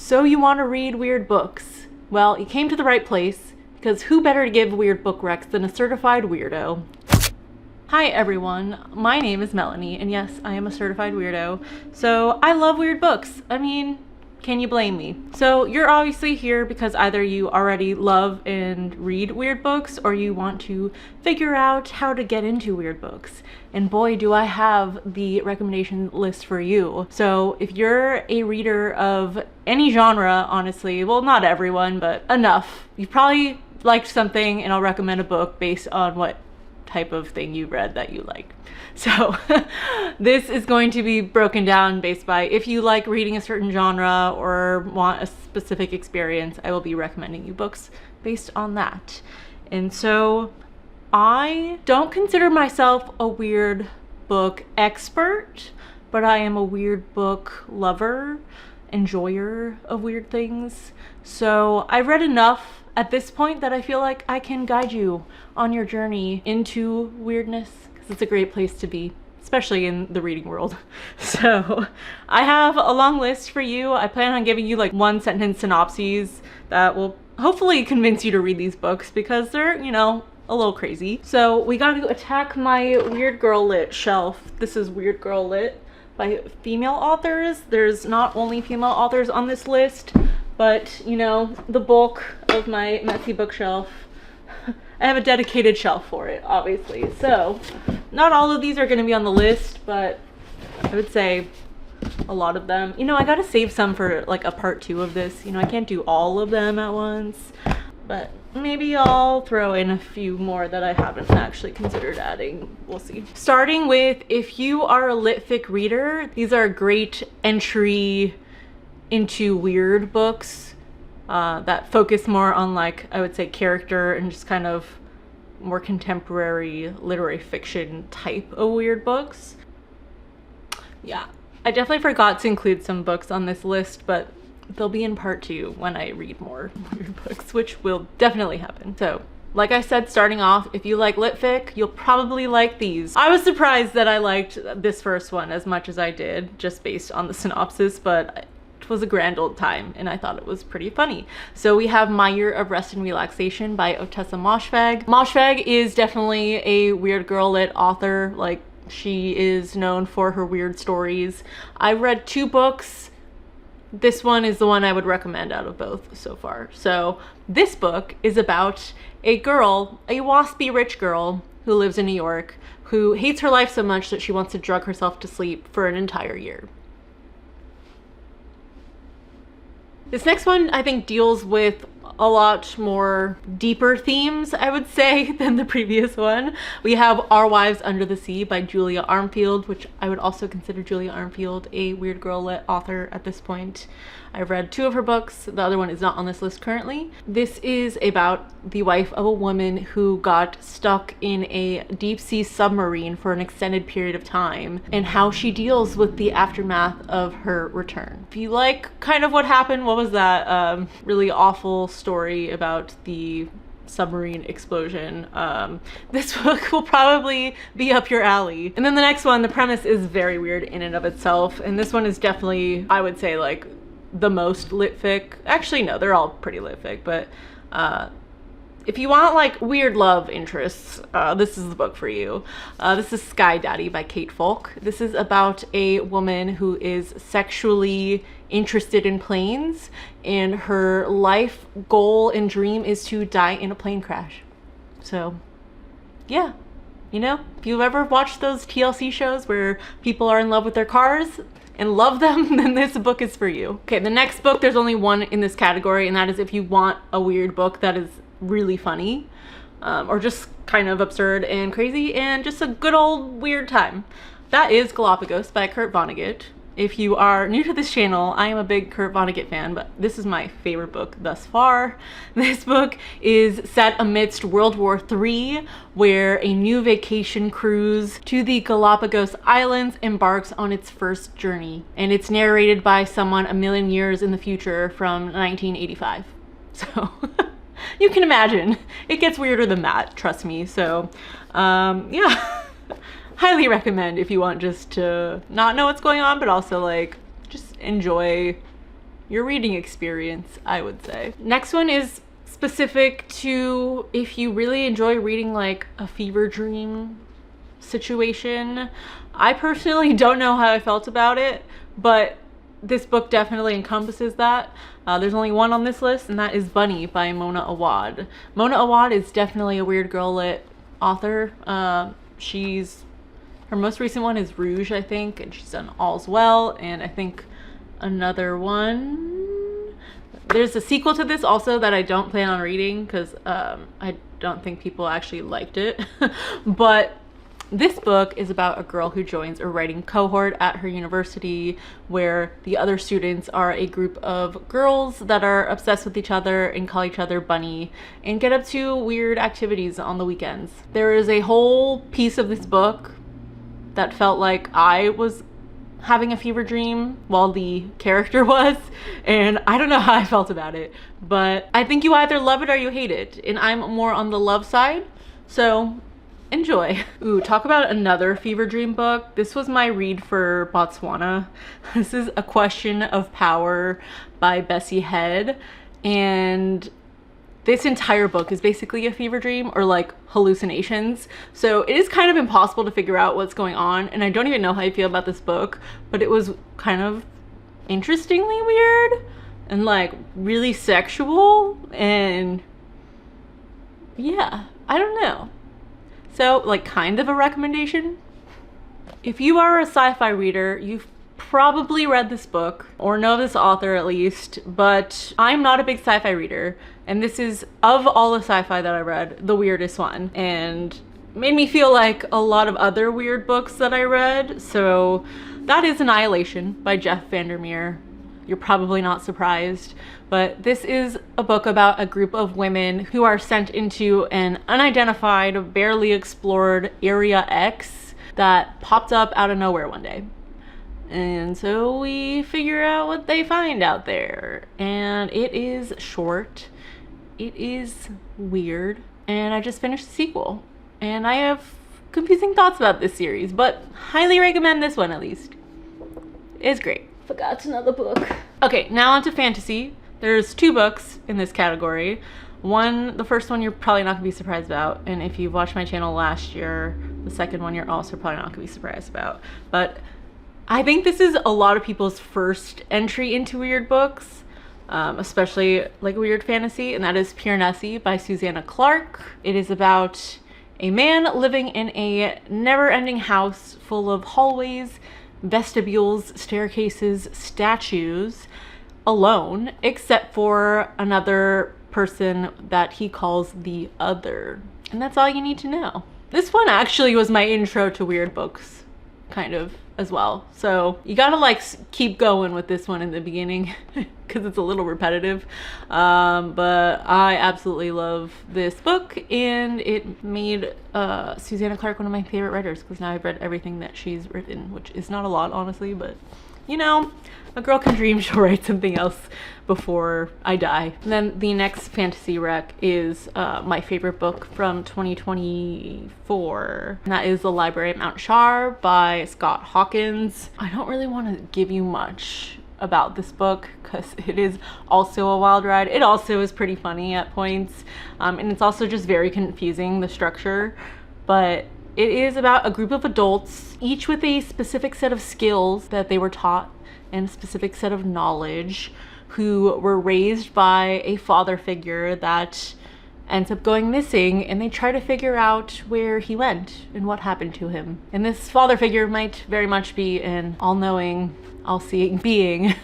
So you want to read weird books? Well, you came to the right place, because who better to give weird book recs than a certified weirdo? Hi everyone, my name is Melanie, and yes, I am a certified weirdo, so I love weird books. I mean, can you blame me? So you're obviously here because either you already love and read weird books, or you want to figure out how to get into weird books. And boy, do I have the recommendation list for you. So if you're a reader of any genre, honestly, well, not everyone, but enough, you've probably liked something, and I'll recommend a book based on what type of thing you read that you like. So this is going to be broken down based by if you like reading a certain genre or want a specific experience, I will be recommending you books based on that. And so I don't consider myself a weird book expert, but I am a weird book lover, enjoyer of weird things. So I've read enough at this point that I feel like I can guide you on your journey into weirdness, because it's a great place to be, especially in the reading world. So I have a long list for you. I plan on giving you like 1-sentence synopses that will hopefully convince you to read these books, because they're, you know, a little crazy. So we got to attack my Weird Girl Lit shelf. This is Weird Girl Lit by female authors. There's not only female authors on this list, but you know, the bulk of my messy bookshelf, I have a dedicated shelf for it, obviously. So not all of these are going to be on the list, but I would say a lot of them. You know, I gotta save some for like a part 2 of this. You know, I can't do all of them at once, but maybe I'll throw in a few more that I haven't actually considered adding. We'll see. Starting with, if you are a Lit Fic reader, these are a great entry into weird books that focus more on, like, I would say character and just kind of more contemporary literary fiction type of weird books. Yeah, I definitely forgot to include some books on this list, but they'll be in part 2 when I read more weird books, which will definitely happen. So like I said, starting off, if you like Lit Fic, you'll probably like these. I was surprised that I liked this first one as much as I did, just based on the synopsis, but it was a grand old time, and I thought it was pretty funny. So we have My Year of Rest and Relaxation by Ottessa Moshfegh. Moshfegh is definitely a weird girl lit author. Like, she is known for her weird stories. I read 2 books. This one is the one I would recommend out of both so far. So this book is about a girl, a waspy rich girl who lives in New York, who hates her life so much that she wants to drug herself to sleep for an entire year. This next one, I think, deals with a lot more deeper themes, I would say, than the previous one. We have Our Wives Under the Sea by Julia Armfield, which I would also consider Julia Armfield a weird girl lit author at this point. I've read 2 of her books. The other one is not on this list currently. This is about the wife of a woman who got stuck in a deep sea submarine for an extended period of time, and how she deals with the aftermath of her return. If you like kind of what happened, what was that really awful story about the submarine explosion, this book will probably be up your alley. And then the next one, the premise is very weird in and of itself, and this one is definitely, I would say, like the most Lit Fic. Actually, no, they're all pretty Lit Fic, but if you want like weird love interests, this is the book for you. This is Sky Daddy by Kate Folk. This is about a woman who is sexually interested in planes, and her life goal and dream is to die in a plane crash. So yeah, you know, if you've ever watched those TLC shows where people are in love with their cars and love them, then this book is for you. Okay, the next book, there's only one in this category, and that is if you want a weird book that is really funny, or just kind of absurd and crazy and just a good old weird time. That is Galapagos by Kurt Vonnegut. If you are new to this channel, I am a big Kurt Vonnegut fan, but this is my favorite book thus far. This book is set amidst World War III, where a new vacation cruise to the Galapagos Islands embarks on its first journey. And it's narrated by someone a million years in the future from 1985. So you can imagine, it gets weirder than that, trust me. So yeah. Highly recommend if you want just to not know what's going on, but also like just enjoy reading experience, I would say. Next one is specific to if you really enjoy reading like a fever dream situation. I personally don't know how I felt about it, but this book definitely encompasses that. There's only one on this list, and that is Bunny by Mona Awad. Mona Awad is definitely a weird girl lit author. Her most recent one is Rouge, I think, and she's done All's Well, and I think another one. There's a sequel to this also that I don't plan on reading because I don't think people actually liked it. But this book is about a girl who joins a writing cohort at her university where the other students are a group of girls that are obsessed with each other and call each other Bunny and get up to weird activities on the weekends. There is a whole piece of this book that felt like I was having a fever dream while the character was, and I don't know how I felt about it, but I think you either love it or you hate it, and I'm more on the love side, so enjoy. Ooh, talk about another fever dream book. This was my read for Botswana. This is A Question of Power by Bessie Head, and this entire book is basically a fever dream or like hallucinations. So it is kind of impossible to figure out what's going on, and I don't even know how I feel about this book, but it was kind of interestingly weird and like really sexual, and yeah, I don't know. So like kind of a recommendation. If you are a sci-fi reader, you've probably read this book or know this author at least, but I'm not a big sci-fi reader, and this is, of all the sci-fi that I read, the weirdest one, and made me feel like a lot of other weird books that I read. So that is Annihilation by Jeff Vandermeer. You're probably not surprised, but this is a book about a group of women who are sent into an unidentified, barely explored Area X that popped up out of nowhere one day. And so we figure out what they find out there, and it is short, it is weird, and I just finished the sequel, and I have confusing thoughts about this series, but highly recommend this one at least. It's great. Forgot another book. Okay, now onto fantasy. There's two books in this category. The first one you're probably not gonna be surprised about, and if you've watched my channel last year, the second one you're also probably not gonna be surprised about, but I think this is a lot of people's first entry into weird books, especially like weird fantasy, and that is Pure Nessie by Susanna Clark. It is about a man living in a never-ending house full of hallways, vestibules, staircases, statues, alone, except for another person that he calls the Other. And that's all you need to know. This one actually was my intro to weird books, kind of, as well. So you gotta like keep going with this one in the beginning because it's a little repetitive. But I absolutely love this book, and it made Susanna Clark one of my favorite writers because now I've read everything that she's written, which is not a lot, honestly, but you know, a girl can dream she'll write something else before I die. And then the next fantasy rec is my favorite book from 2024, and that is The Library at Mount Shar by Scott Hawkins. I don't really want to give you much about this book because it is also a wild ride. It also is pretty funny at points, and it's also just very confusing, the structure, but it is about a group of adults, each with a specific set of skills that they were taught and a specific set of knowledge, who were raised by a father figure that ends up going missing, and they try to figure out where he went and what happened to him. And this father figure might very much be an all-knowing, all-seeing being,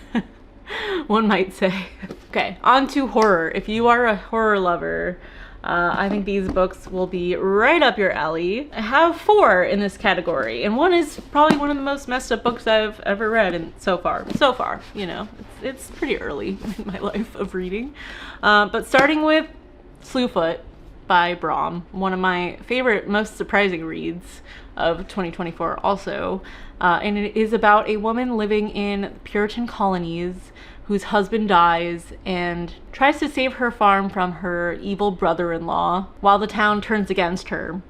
one might say. Okay, on to horror. If you are a horror lover, I think these books will be right up your alley. I have 4 in this category, and one is probably one of the most messed up books I've ever read, and so far, you know, it's pretty early in my life of reading. But starting with Slewfoot by Brahm, one of my favorite, most surprising reads of 2024 also, and it is about a woman living in Puritan colonies whose husband dies and tries to save her farm from her evil brother-in-law while the town turns against her.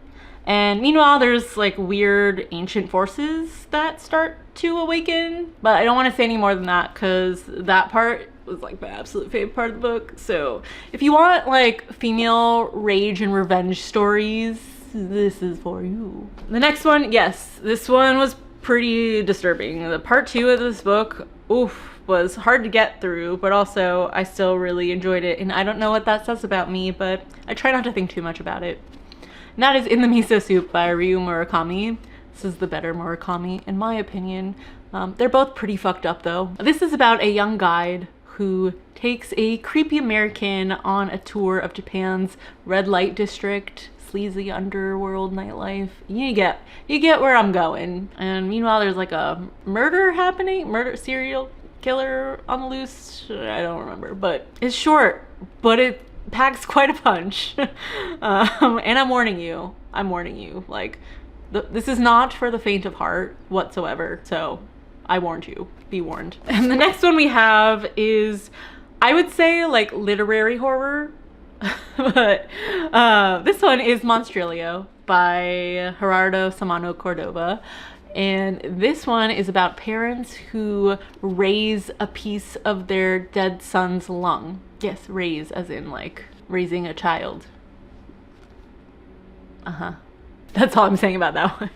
And meanwhile, there's like weird ancient forces that start to awaken, but I don't want to say any more than that because that part was like my absolute favorite part of the book. So if you want like female rage and revenge stories, this is for you. The next one, yes, this one was pretty disturbing. The part 2 of this book, oof, was hard to get through, but also I still really enjoyed it. And I don't know what that says about me, but I try not to think too much about it. And that is In the Miso Soup by Ryu Murakami. This is the better Murakami, in my opinion. They're both pretty fucked up though. This is about a young guide who takes a creepy American on a tour of Japan's red light district, sleazy underworld nightlife. You get where I'm going. And meanwhile, there's like a murder happening, serial killer on the loose. I don't remember, but it's short, but it packs quite a punch. And I'm warning you, like, this is not for the faint of heart whatsoever. So I warned you, be warned. And the next one we have is, I would say, like literary horror, but this one is Monstrilio by Gerardo Samano Cordova. And this one is about parents who raise a piece of their dead son's lung. Yes, raise as in like raising a child. That's all I'm saying about that one,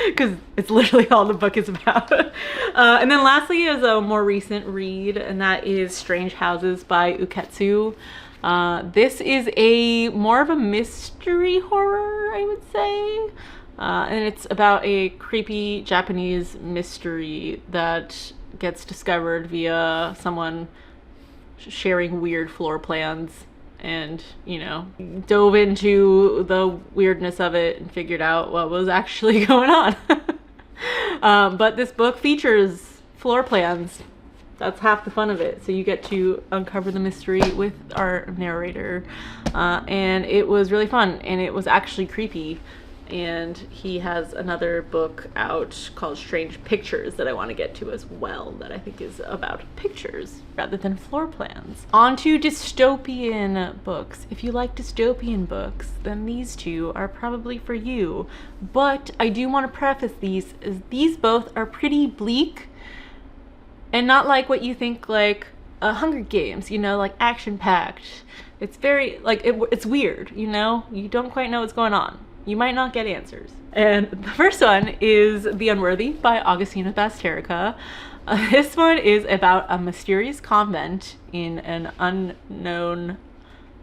because it's literally all the book is about. And then lastly is a more recent read, and that is Strange Houses by Uketsu. This is more of a mystery horror, I would say. And it's about a creepy Japanese mystery that gets discovered via someone sharing weird floor plans, and, you know, dove into the weirdness of it and figured out what was actually going on. But this book features floor plans. That's half the fun of it. So you get to uncover the mystery with our narrator. And it was really fun, and it was actually creepy. And he has another book out called Strange Pictures that I want to get to as well, that I think is about pictures rather than floor plans. On to dystopian books. If you like dystopian books, then these two are probably for you. But I do want to preface these, as these both are pretty bleak and not like what you think, like Hunger Games, you know, like action-packed. It's very, like, it's weird, you know? You don't quite know what's going on. You might not get answers. And the first one is The Unworthy by Augustina Basterica. This one is about a mysterious convent in an unknown,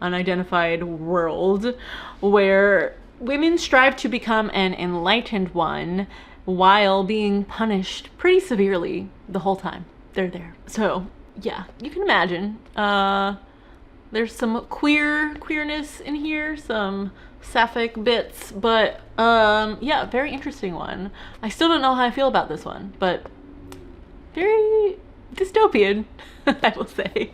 unidentified world where women strive to become an enlightened one while being punished pretty severely the whole time they're there. So yeah, you can imagine. There's some queerness in here, some sapphic bits, but yeah, very interesting one. I still don't know how I feel about this one, but very dystopian, I will say.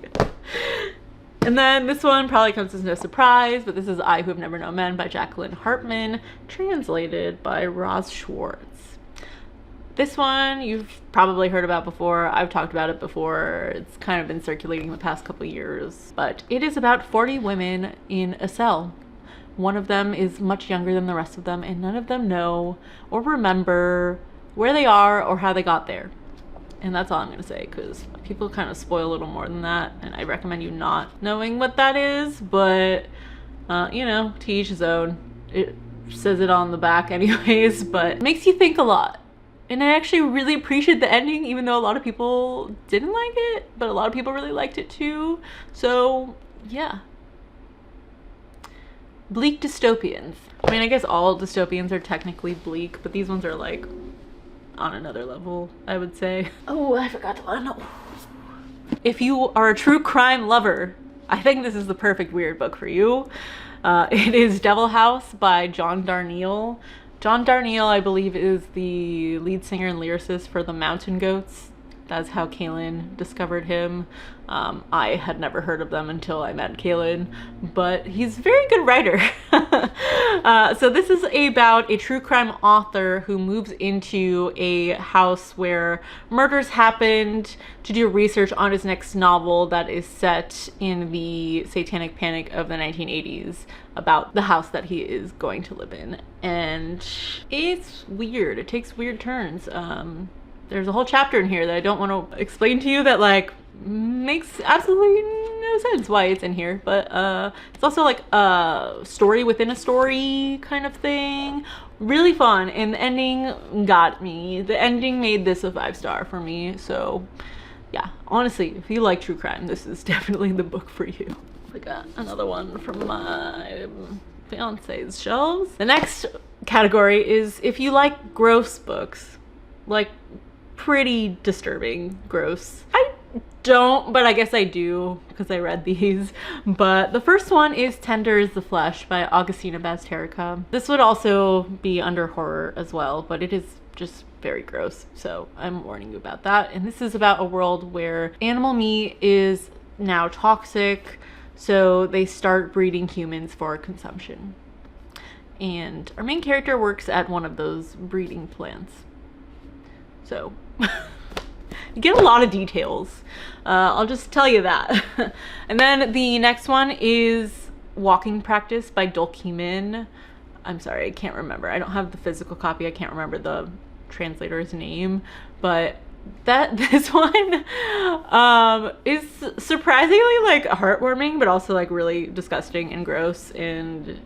And then this one probably comes as no surprise, but this is I Who Have Never Known Men by Jacqueline Hartman, translated by Roz Schwartz. This one you've probably heard about before. I've talked about it before. It's kind of been circulating the past couple years, but it is about 40 women in a cell. One of them is much younger than the rest of them, and none of them know or remember where they are or how they got there. And that's all I'm going to say, because people kind of spoil a little more than that, and I recommend you not knowing what that is, but, you know, to each his own. It says it on the back anyways, but it makes you think a lot. And I actually really appreciate the ending, even though a lot of people didn't like it, but a lot of people really liked it too. So, yeah. Bleak dystopians. I mean, I guess all dystopians are technically bleak, but these ones are like on another level, I would say. Oh, I forgot to know. If you are a true crime lover, I think this is the perfect weird book for you. It is Devil House by John Darnielle. John Darnielle, I believe, is the lead singer and lyricist for the Mountain Goats. That's how Kaylin discovered him. I had never heard of them until I met Kaylin, but he's a very good writer. So this is about a true crime author who moves into a house where murders happened to do research on his next novel that is set in the satanic panic of the 1980s about the house that he is going to live in. And it's weird. It takes weird turns. there's a whole chapter in here that I don't want to explain to you that like makes absolutely no sense why it's in here, but it's also like a story within a story kind of thing. Really fun, and the ending got me. The ending made this a 5-star for me, so yeah, honestly, if you like true crime, this is definitely the book for you. I got another one from my fiance's shelves. The next category is if you like gross books, like pretty disturbing gross. I don't, but I guess I do because I read these. But the first one is Tender is the Flesh by Augustina Bazterrica. This would also be under horror as well, but it is just very gross, so I'm warning you about that. And this is about a world where animal meat is now toxic, so they start breeding humans for consumption. And our main character works at one of those breeding plants. So you get a lot of details. I'll just tell you that. And then the next one is Walking Practice by Dolki Min. I'm sorry, I can't remember. I don't have the physical copy. I can't remember the translator's name, but this one is surprisingly like heartwarming, but also like really disgusting and gross and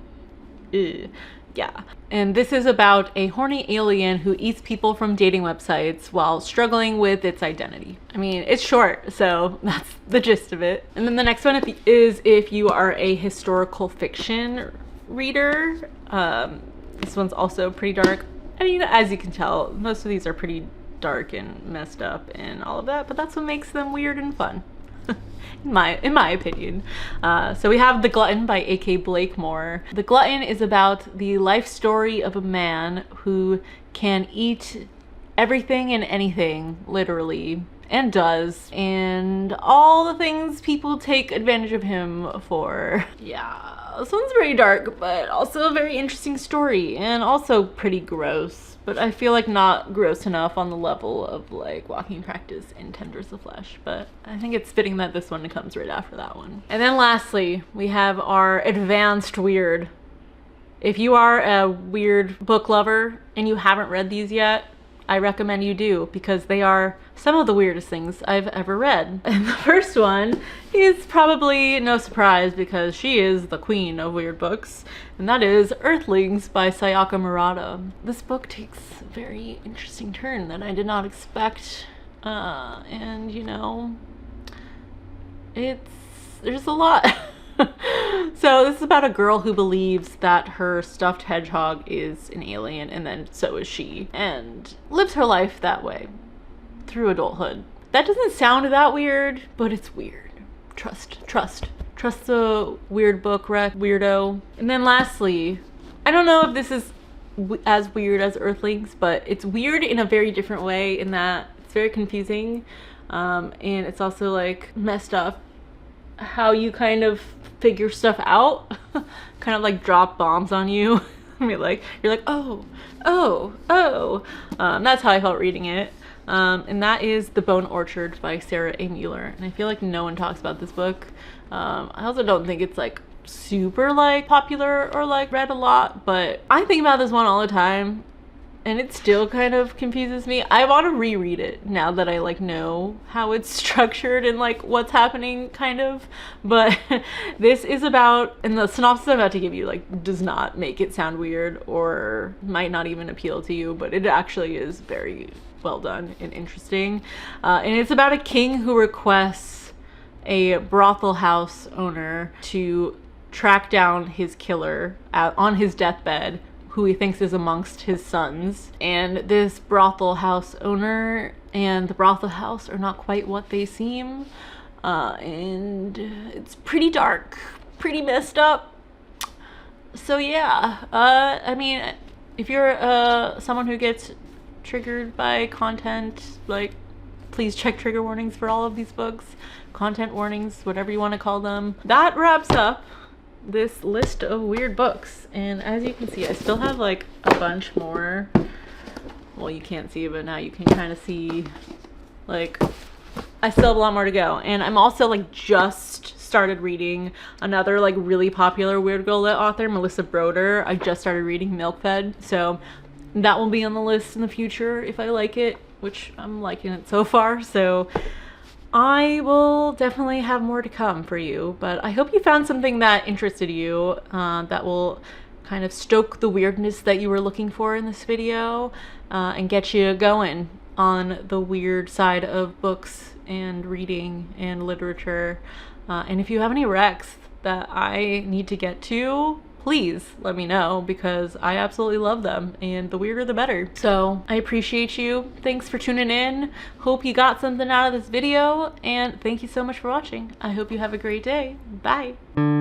yeah. And this is about a horny alien who eats people from dating websites while struggling with its identity. I mean, it's short, so that's the gist of it. And then the next one is if you are a historical fiction reader. This one's also pretty dark. I mean, as you can tell, most of these are pretty dark and messed up and all of that, but that's what makes them weird and fun. in my opinion. So we have The Glutton by A.K. Blakemore. The Glutton is about the life story of a man who can eat everything and anything, literally, and does, and all the things people take advantage of him for. Yeah, this one's very dark, but also a very interesting story, and also pretty gross, but I feel like not gross enough on the level of like Walking Practice and Tender is the Flesh, but I think it's fitting that this one comes right after that one. And then lastly, we have our advanced weird. If you are a weird book lover and you haven't read these yet, I recommend you do, because they are some of the weirdest things I've ever read. And the first one is probably no surprise because she is the queen of weird books, and that is Earthlings by Sayaka Murata. This book takes a very interesting turn that I did not expect, and you know, there's a lot. So this is about a girl who believes that her stuffed hedgehog is an alien, and then so is she, and lives her life that way through adulthood. That doesn't sound that weird, but it's weird. Trust the weird book wreck weirdo. And then lastly, I don't know if this is as weird as Earthlings, but it's weird in a very different way in that it's very confusing, and it's also like messed up how you kind of figure stuff out. Kind of like drop bombs on you. I mean, like you're like, oh. That's how I felt reading it. And that is The Bone Orchard by Sarah A. Mueller, and I feel like no one talks about this book. I also don't think it's like super like popular or like read a lot, but I think about this one all the time, and it still kind of confuses me. I want to reread it now that I like know how it's structured and like what's happening kind of. But this is about, and the synopsis I'm about to give you like does not make it sound weird or might not even appeal to you, but it actually is very well done and interesting. And it's about a king who requests a brothel house owner to track down his killer on his deathbed, who he thinks is amongst his sons. And this brothel house owner and the brothel house are not quite what they seem, and it's pretty dark, pretty messed up. So yeah, I mean, if you're someone who gets triggered by content, like, please check trigger warnings for all of these books, content warnings, whatever you want to call them. That wraps up this list of weird books, and as you can see, I still have like a bunch more. Well, you can't see it, but now you can kind of see, like, I still have a lot more to go. And I'm also like just started reading another like really popular weird girl lit author, Melissa Broder. I just started reading Milk Fed, so that will be on the list in the future if I like it. which I'm liking it so far. So I will definitely have more to come for you, but I hope you found something that interested you, that will kind of stoke the weirdness that you were looking for in this video, and get you going on the weird side of books and reading and literature. And if you have any recs that I need to get to, please let me know, because I absolutely love them, and the weirder the better. So I appreciate you. Thanks for tuning in. Hope you got something out of this video, and thank you so much for watching. I hope you have a great day. Bye.